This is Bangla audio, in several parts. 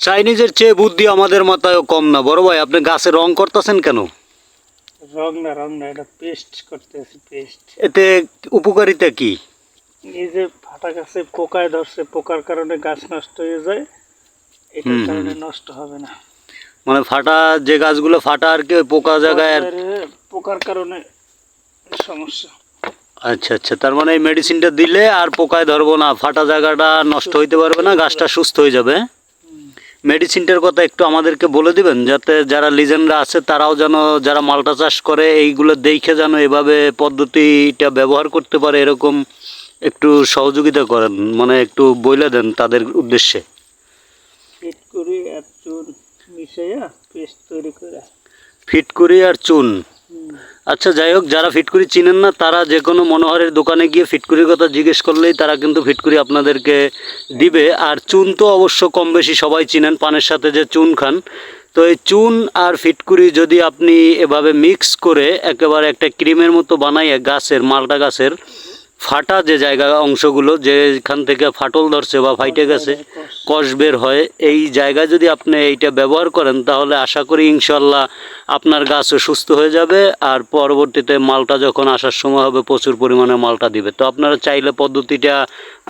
চাইনিজের চেয়ে বুদ্ধি আমাদের মাথায়ও কম না বড় ভাই, আপনি গাছে রং করতেছেন কেন? রং না, এটা পেস্ট করতেছি, পেস্ট। এতে উপকারিতা কি? এই যে ফাটা গাছে পোকায় ধরছে, পোকার কারণে গাছ নষ্ট হয়ে যায়, এটার কারণে নষ্ট হবে না। মানে ফাটা যে গাছগুলো ফাটা আর কি, ওই পোকা জায়গায় পোকার কারণে সমস্যা। আচ্ছা আচ্ছা, তার মানে এই মেডিসিনটা দিলে আর পোকায় ধরবো না, ফাটা জায়গাটা নষ্ট হইতে পারবে না, গাছটা সুস্থ হয়ে যাবে। মেডিসিনটার কথা একটু আমাদেরকে বলে দিবেন, যাতে যারা লিজেন্ডরা আছে তারাও যেন, যারা মালটা চাষ করে এইগুলো দেখে যেন এভাবে পদ্ধতিটা ব্যবহার করতে পারে, এরকম একটু সহযোগিতা করেন, মানে একটু বলে দেন তাদের উদ্দেশ্যে। ফিটকুরি আর চুন মিশাইয়া পেস্ট তৈরি করে। ফিটকুরি আর চুন। আচ্ছা যাই হোক, যারা ফিটকুরি চিনেন না তারা যে কোনো মনোহরের দোকানে গিয়ে ফিটকুরির কথা জিজ্ঞেস করলেই তারা কিন্তু ফিটকুরি আপনাদেরকে দিবে। আর চুন তো অবশ্য কম বেশি সবাই চিনেন, পানের সাথে যে চুন খান। তো এই চুন আর ফিটকুরি যদি আপনি এভাবে মিক্স করে একেবারে একটা ক্রিমের মতো বানাইয়ে গাছের, মালটা গাছের ফাটা যে জায়গা অংশগুলো, যেখান থেকে ফাটল ধরছে বা ফাইটে গেছে, কষ বের হয়, এই জায়গায় যদি আপনি এইটা ব্যবহার করেন তাহলে আশা করি ইনশাল্লাহ আপনার গাছও সুস্থ হয়ে যাবে। আর পরবর্তীতে মালটা যখন আসার সময় হবে প্রচুর পরিমাণে মালটা দিবে। তো আপনারা চাইলে পদ্ধতিটা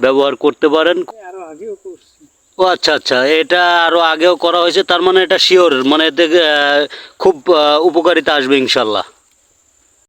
ব্যবহার করতে পারেন। আরো আগেও করছি। ও আচ্ছা আচ্ছা, এটা আরও আগেও করা হয়েছে, তার মানে এটা শিওর, মানে এতে খুব উপকারিতা আসবে ইনশাল্লাহ।